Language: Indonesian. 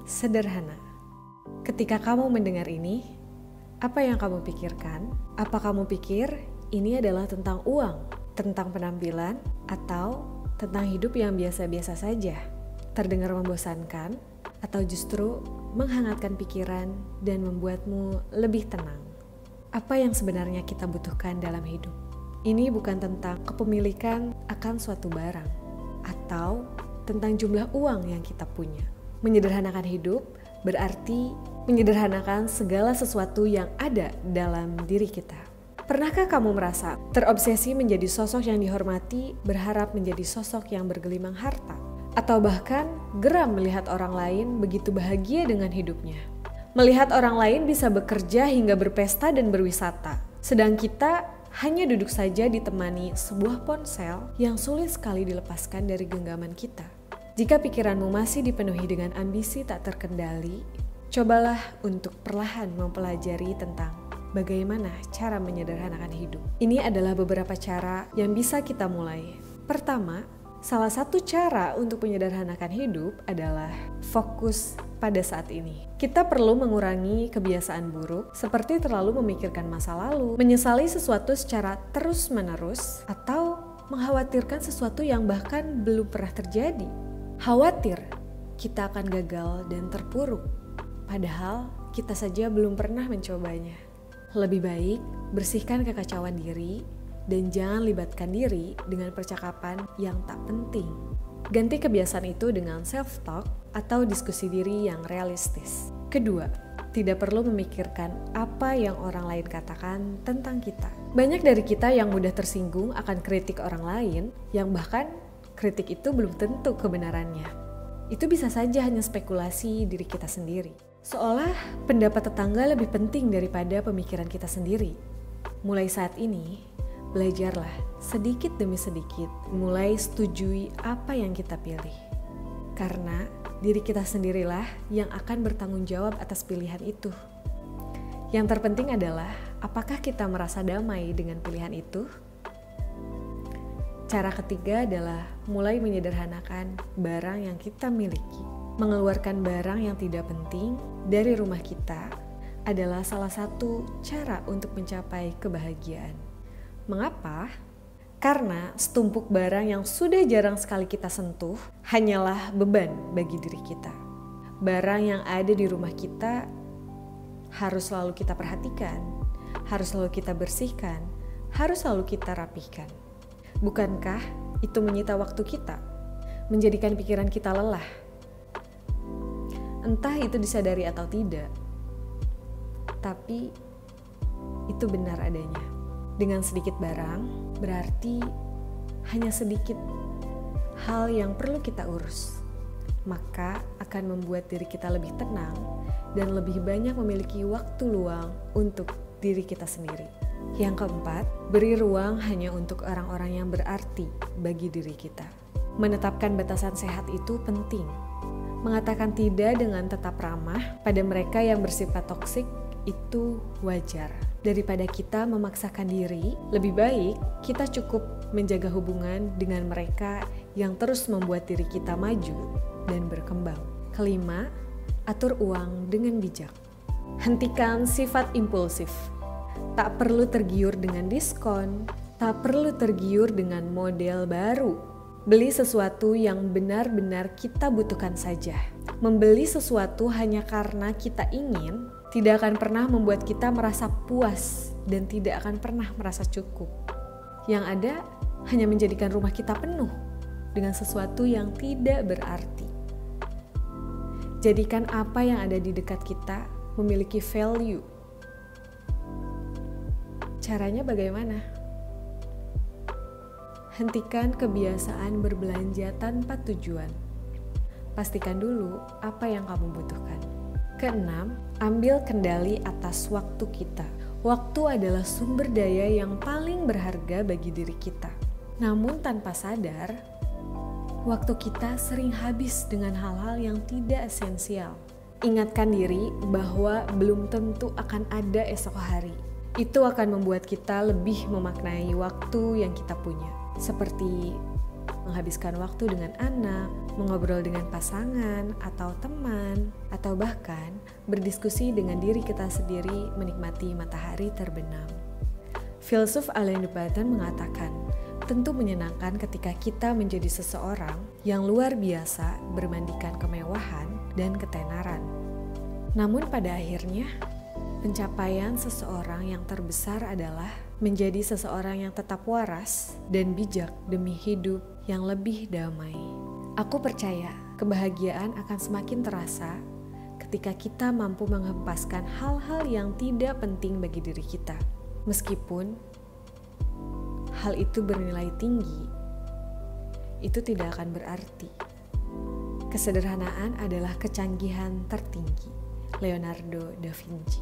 sederhana. Ketika kamu mendengar ini, apa yang kamu pikirkan? Apa kamu pikir ini adalah tentang uang, tentang penampilan, atau tentang hidup yang biasa-biasa saja? Terdengar membosankan, atau justru menghangatkan pikiran dan membuatmu lebih tenang? Apa yang sebenarnya kita butuhkan dalam hidup? Ini bukan tentang kepemilikan akan suatu barang, atau tentang jumlah uang yang kita punya. Menyederhanakan hidup berarti menyederhanakan segala sesuatu yang ada dalam diri kita. Pernahkah kamu merasa terobsesi menjadi sosok yang dihormati, berharap menjadi sosok yang bergelimang harta? Atau bahkan geram melihat orang lain begitu bahagia dengan hidupnya? Melihat orang lain bisa bekerja hingga berpesta dan berwisata, sedang kita hanya duduk saja ditemani sebuah ponsel yang sulit sekali dilepaskan dari genggaman kita. Jika pikiranmu masih dipenuhi dengan ambisi tak terkendali, cobalah untuk perlahan mempelajari tentang bagaimana cara menyederhanakan hidup. Ini adalah beberapa cara yang bisa kita mulai. Pertama, salah satu cara untuk menyederhanakan hidup adalah fokus pada saat ini. Kita perlu mengurangi kebiasaan buruk seperti terlalu memikirkan masa lalu, menyesali sesuatu secara terus-menerus, atau mengkhawatirkan sesuatu yang bahkan belum pernah terjadi. Khawatir kita akan gagal dan terpuruk, padahal kita saja belum pernah mencobanya. Lebih baik bersihkan kekacauan diri dan jangan libatkan diri dengan percakapan yang tak penting. Ganti kebiasaan itu dengan self-talk atau diskusi diri yang realistis. Kedua, tidak perlu memikirkan apa yang orang lain katakan tentang kita. Banyak dari kita yang mudah tersinggung akan kritik orang lain, yang bahkan kritik itu belum tentu kebenarannya. Itu bisa saja hanya spekulasi diri kita sendiri. Seolah pendapat tetangga lebih penting daripada pemikiran kita sendiri. Mulai saat ini, belajarlah sedikit demi sedikit mulai setujui apa yang kita pilih. Karena diri kita sendirilah yang akan bertanggung jawab atas pilihan itu. Yang terpenting adalah apakah kita merasa damai dengan pilihan itu? Cara ketiga adalah mulai menyederhanakan barang yang kita miliki. Mengeluarkan barang yang tidak penting dari rumah kita adalah salah satu cara untuk mencapai kebahagiaan. Mengapa? Karena setumpuk barang yang sudah jarang sekali kita sentuh hanyalah beban bagi diri kita. Barang yang ada di rumah kita harus selalu kita perhatikan, harus selalu kita bersihkan, harus selalu kita rapihkan. Bukankah itu menyita waktu kita, menjadikan pikiran kita lelah? Entah itu disadari atau tidak, tapi itu benar adanya. Dengan sedikit barang, berarti hanya sedikit hal yang perlu kita urus. Maka akan membuat diri kita lebih tenang dan lebih banyak memiliki waktu luang untuk diri kita sendiri. Yang keempat, beri ruang hanya untuk orang-orang yang berarti bagi diri kita. Menetapkan batasan sehat itu penting. Mengatakan tidak dengan tetap ramah pada mereka yang bersifat toksik itu wajar. Daripada kita memaksakan diri, lebih baik kita cukup menjaga hubungan dengan mereka yang terus membuat diri kita maju dan berkembang. Kelima, atur uang dengan bijak. Hentikan sifat impulsif. Tak perlu tergiur dengan diskon, tak perlu tergiur dengan model baru. Beli sesuatu yang benar-benar kita butuhkan saja. Membeli sesuatu hanya karena kita ingin tidak akan pernah membuat kita merasa puas dan tidak akan pernah merasa cukup. Yang ada hanya menjadikan rumah kita penuh dengan sesuatu yang tidak berarti. Jadikan apa yang ada di dekat kita memiliki value. Caranya bagaimana? Hentikan kebiasaan berbelanja tanpa tujuan. Pastikan dulu apa yang kamu butuhkan. Keenam, ambil kendali atas waktu kita. Waktu adalah sumber daya yang paling berharga bagi diri kita. Namun tanpa sadar, waktu kita sering habis dengan hal-hal yang tidak esensial. Ingatkan diri bahwa belum tentu akan ada esok hari. Itu akan membuat kita lebih memaknai waktu yang kita punya. Seperti menghabiskan waktu dengan anak, mengobrol dengan pasangan atau teman, atau bahkan berdiskusi dengan diri kita sendiri menikmati matahari terbenam. Filsuf Alain de Botton mengatakan, tentu menyenangkan ketika kita menjadi seseorang yang luar biasa bermandikan kemewahan dan ketenaran. Namun pada akhirnya, pencapaian seseorang yang terbesar adalah menjadi seseorang yang tetap waras dan bijak demi hidup yang lebih damai. Aku percaya kebahagiaan akan semakin terasa ketika kita mampu menghempaskan hal-hal yang tidak penting bagi diri kita. Meskipun hal itu bernilai tinggi, itu tidak akan berarti. Kesederhanaan adalah kecanggihan tertinggi. Leonardo da Vinci.